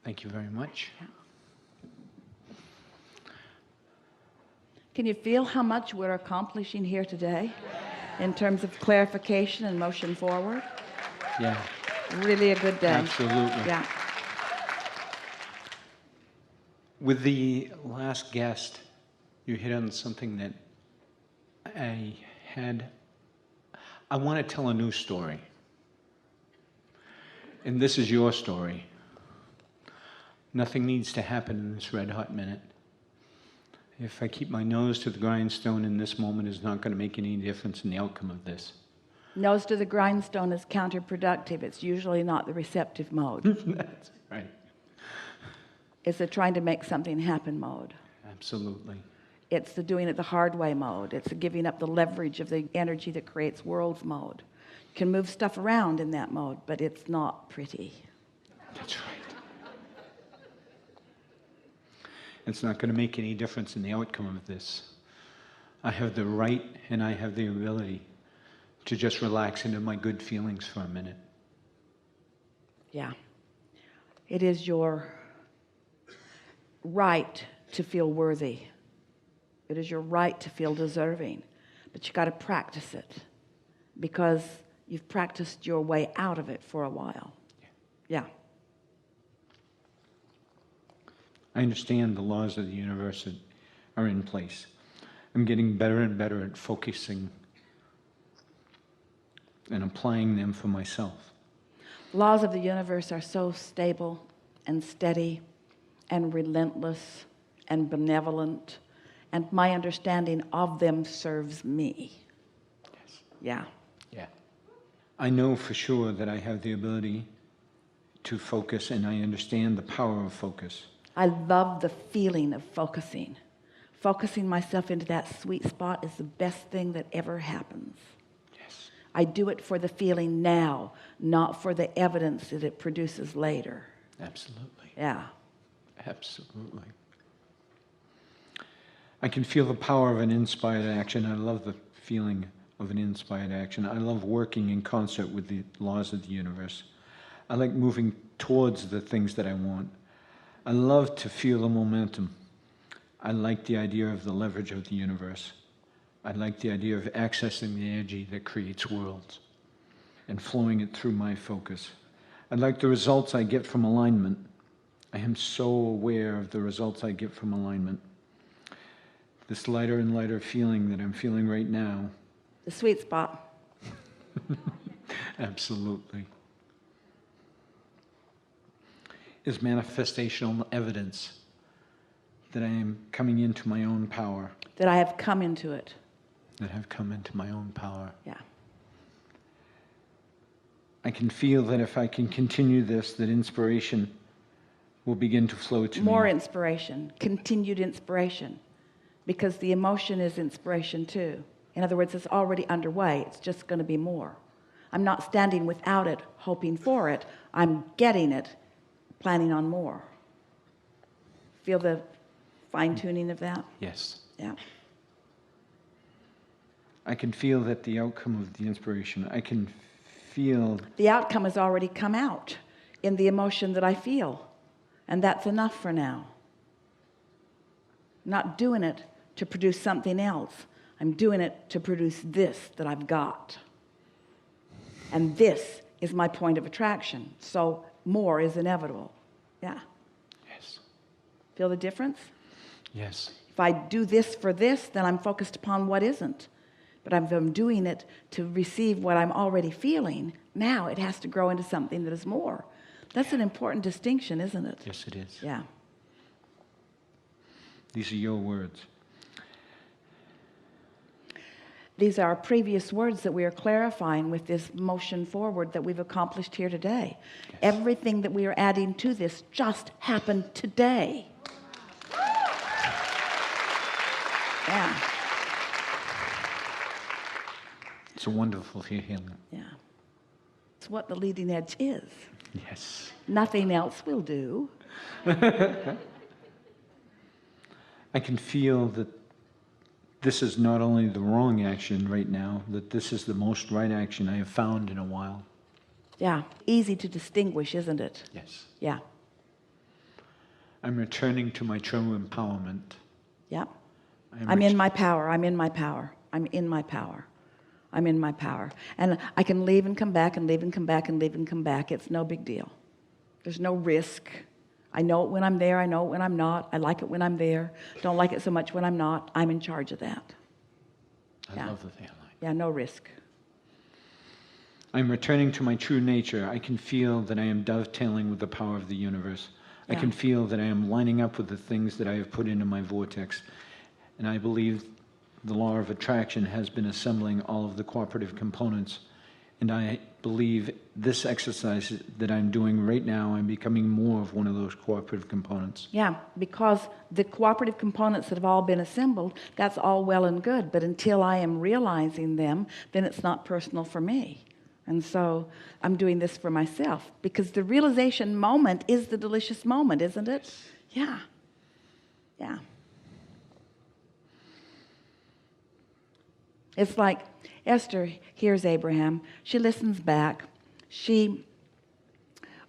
Thank you very much. Yeah. Can you feel how much we're accomplishing here today in terms of clarification and motion forward? Yeah. Really a good day. Absolutely. Yeah. With the last guest, you hit on something that I want to tell a new story. And this is your story. Nothing needs to happen in this red hot minute. If I keep my nose to the grindstone in this moment, it's not going to make any difference in the outcome of this. Nose to the grindstone is counterproductive. It's usually not the receptive mode. That's right. It's the trying to make something happen mode. Absolutely. It's the doing it the hard way mode. It's the giving up the leverage of the energy that creates worlds mode. You can move stuff around in that mode, but it's not pretty. That's right. It's not going to make any difference in the outcome of this. I have the right and I have the ability to just relax into my good feelings for a minute. Yeah. It is your right to feel worthy. It is your right to feel deserving. But you got to practice it because you've practiced your way out of it for a while. Yeah. I understand the laws of the universe that are in place. I'm getting better and better at focusing and applying them for myself. Laws of the universe are so stable and steady and relentless and benevolent, and my understanding of them serves me. Yes. Yeah. Yeah. I know for sure that I have the ability to focus, and I understand the power of focus. I love the feeling of focusing. Focusing myself into that sweet spot is the best thing that ever happens. Yes. I do it for the feeling now, not for the evidence that it produces later. Absolutely. Yeah. Absolutely. I can feel the power of an inspired action. I love the feeling of an inspired action. I love working in concert with the laws of the universe. I like moving towards the things that I want. I love to feel the momentum. I like the idea of the leverage of the universe. I like the idea of accessing the energy that creates worlds and flowing it through my focus. I like the results I get from alignment. I am so aware of the results I get from alignment. This lighter and lighter feeling that I'm feeling right now. The sweet spot. Absolutely. Is manifestational evidence that I am coming into my own power. That I have come into it. That I've come into my own power. Yeah. I can feel that if I can continue this, that inspiration will begin to flow to me. More inspiration, continued inspiration, because the emotion is inspiration too. In other words, it's already underway. It's just going to be more. I'm not standing without it, hoping for it. I'm getting it, planning on more. Feel the fine-tuning of that? Yes. Yeah. I can feel that the outcome of the inspiration, I can feel... The outcome has already come out in the emotion that I feel. And that's enough for now. I'm not doing it to produce something else. I'm doing it to produce this that I've got. And this is my point of attraction. So more is inevitable. Yeah. Yes. Feel the difference? Yes. If I do this for this, then I'm focused upon what isn't. But if I'm doing it to receive what I'm already feeling, now it has to grow into something that is more. That's an important distinction, isn't it? Yes, it is. Yeah. These are your words. These are previous words that we are clarifying with this motion forward that we've accomplished here today. Yes. Everything that we are adding to this just happened today. Yeah. It's a wonderful feeling. Yeah. It's what the leading edge is. Yes. Nothing else will do. I can feel that this is not only the wrong action right now, that this is the most right action I have found in a while. Yeah. Easy to distinguish, isn't it? Yes. Yeah. I'm returning to my true empowerment. Yeah. I'm in my power. I'm in my power. I'm in my power. I'm in my power. And I can leave and come back and leave and come back and leave and come back. It's no big deal. There's no risk. I know it when I'm there. I know it when I'm not. I like it when I'm there. Don't like it so much when I'm not. I'm in charge of that. I love the feeling. Yeah, no risk. I'm returning to my true nature. I can feel that I am dovetailing with the power of the universe. I can feel that I am lining up with the things that I have put into my vortex. And I believe the law of attraction has been assembling all of the cooperative components. And I believe this exercise that I'm doing right now, I'm becoming more of one of those cooperative components. Yeah, because the cooperative components that have all been assembled, that's all well and good. But until I am realizing them, then it's not personal for me. And so I'm doing this for myself, because the realization moment is the delicious moment, isn't it? Yeah. Yeah. It's like Esther hears Abraham. She listens back. She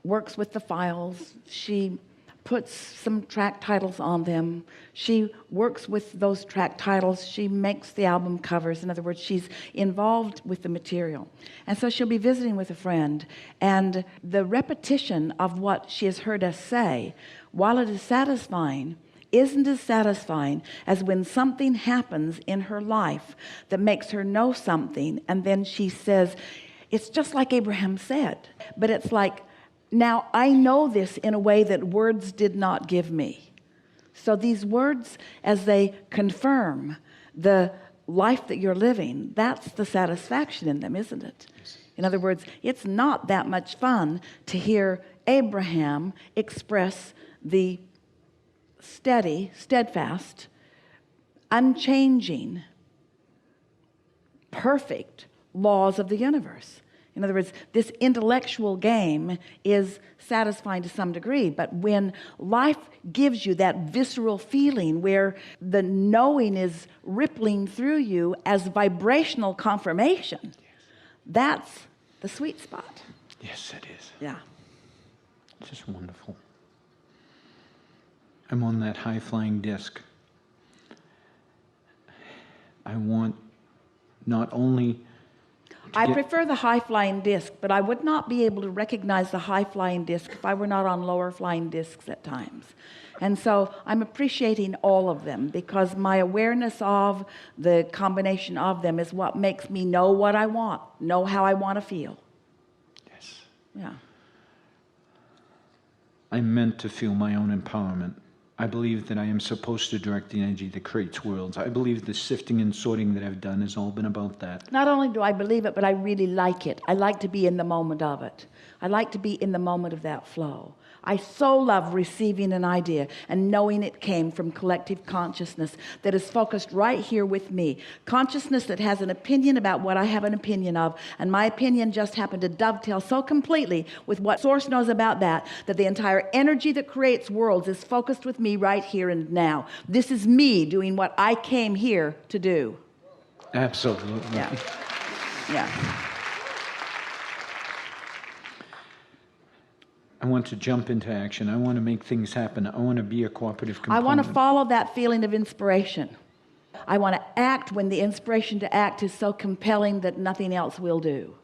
works with the files. She puts some track titles on them. She works with those track titles. She makes the album covers. In other words, she's involved with the material. And so she'll be visiting with a friend. And the repetition of what she has heard us say, while it is satisfying, isn't as satisfying as when something happens in her life that makes her know something, and then she says, it's just like Abraham said, but it's like, now I know this in a way that words did not give me. So these words, as they confirm the life that you're living, that's the satisfaction in them, isn't it? In other words, it's not that much fun to hear Abraham express the steady, steadfast, unchanging, perfect laws of the universe. In other words, this intellectual game is satisfying to some degree, but when life gives you that visceral feeling where the knowing is rippling through you as vibrational confirmation, that's the sweet spot. Yes, it is. Yeah. It's just wonderful. I'm on that high-flying disc. I want not only I prefer the high-flying disc, but I would not be able to recognize the high-flying disc if I were not on lower-flying discs at times. And so I'm appreciating all of them, because my awareness of the combination of them is what makes me know what I want, know how I want to feel. Yes. Yeah. I'm meant to feel my own empowerment. I believe that I am supposed to direct the energy that creates worlds. I believe the sifting and sorting that I've done has all been about that. Not only do I believe it, but I really like it. I like to be in the moment of it. I like to be in the moment of that flow. I so love receiving an idea and knowing it came from collective consciousness that is focused right here with me. Consciousness that has an opinion about what I have an opinion of, and my opinion just happened to dovetail so completely with what Source knows about that the entire energy that creates worlds is focused with me right here and now. This is me doing what I came here to do. Absolutely. Yeah. Yeah. I want to jump into action. I want to make things happen. I want to be a cooperative component. I want to follow that feeling of inspiration. I want to act when the inspiration to act is so compelling that nothing else will do.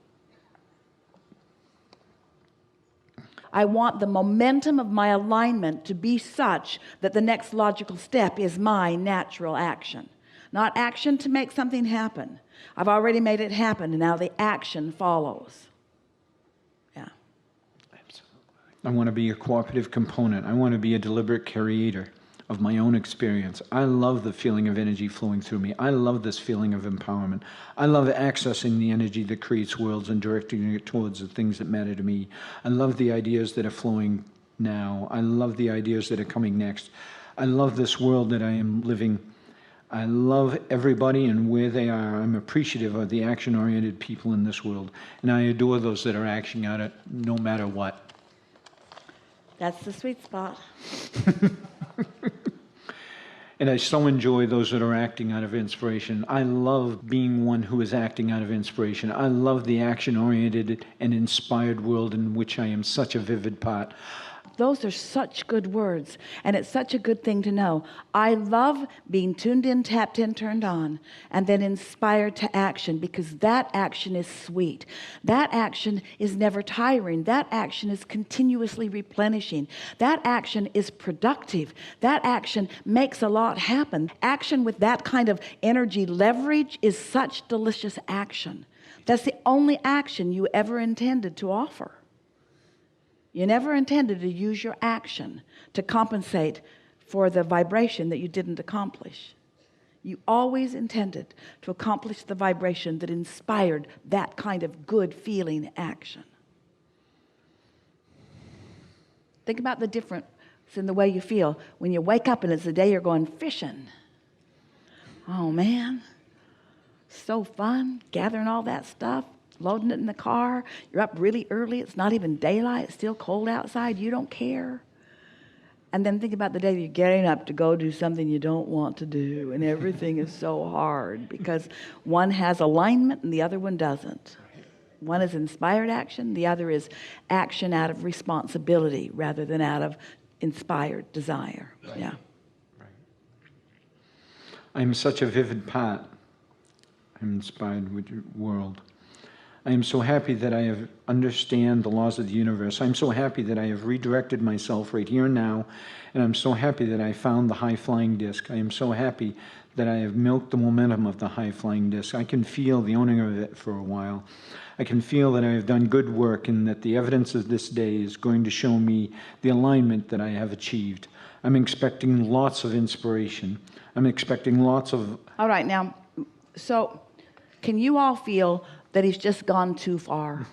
I want the momentum of my alignment to be such that the next logical step is my natural action. Not action to make something happen. I've already made it happen, and now the action follows. Yeah. I want to be a cooperative component. I want to be a deliberate creator of my own experience. I love the feeling of energy flowing through me. I love this feeling of empowerment. I love accessing the energy that creates worlds and directing it towards the things that matter to me. I love the ideas that are flowing now. I love the ideas that are coming next. I love this world that I am living. I love everybody and where they are. I'm appreciative of the action-oriented people in this world. And I adore those that are acting on it no matter what. That's the sweet spot. And I so enjoy those that are acting out of inspiration. I love being one who is acting out of inspiration. I love the action-oriented and inspired world in which I am such a vivid part. those are such good words, and it's such a good thing to know. I love being tuned in, tapped in, turned on, and then inspired to action, because that action is sweet. That action is never tiring. That action is continuously replenishing. That action is productive. That action makes a lot happen. Action with that kind of energy leverage is such delicious action. That's the only action you ever intended to offer. You never intended to use your action to compensate for the vibration that you didn't accomplish. You always intended to accomplish the vibration that inspired that kind of good feeling action. Think about the difference in the way you feel when you wake up and it's the day you're going fishing. Oh man, so fun, gathering all that stuff, loading it in the car. You're up really early. It's not even daylight. It's still cold outside. You don't care. And then think about the day you're getting up to go do something you don't want to do, and everything is so hard because one has alignment and the other one doesn't. One is inspired action. The other is action out of responsibility rather than out of inspired desire. Right. Yeah. Right. I'm such a vivid part. I'm inspired with your world. I am so happy that I have understand the laws of the universe. I'm so happy that I have redirected myself right here and now, and I'm so happy that I found the high-flying disc. I am so happy that I have milked the momentum of the high-flying disc. I can feel the owning of it for a while. I can feel that I have done good work and that the evidence of this day is going to show me the alignment that I have achieved. I'm expecting lots of inspiration. I'm expecting lots of... All right, now, so can you all feel that he's just gone too far?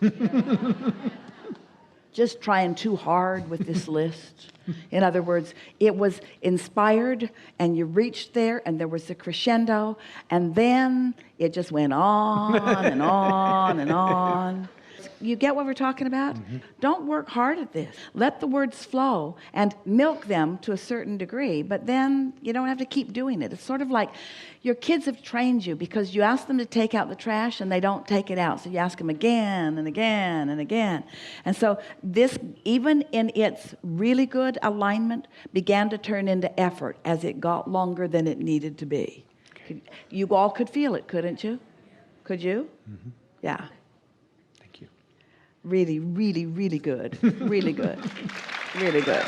Just trying too hard with this list. In other words, it was inspired and you reached there and there was a crescendo, and then it just went on and on and on. You get what we're talking about? Mm-hmm. Don't work hard at this. Let the words flow and milk them to a certain degree, but then you don't have to keep doing it. It's sort of like your kids have trained you because you ask them to take out the trash and they don't take it out. So you ask them again and again and again. And so this, even in its really good alignment, began to turn into effort as it got longer than it needed to be. Okay. You all could feel it, couldn't you? Could you? Mm-hmm. Yeah. Thank you. Really, really, really good. Really good. Really good.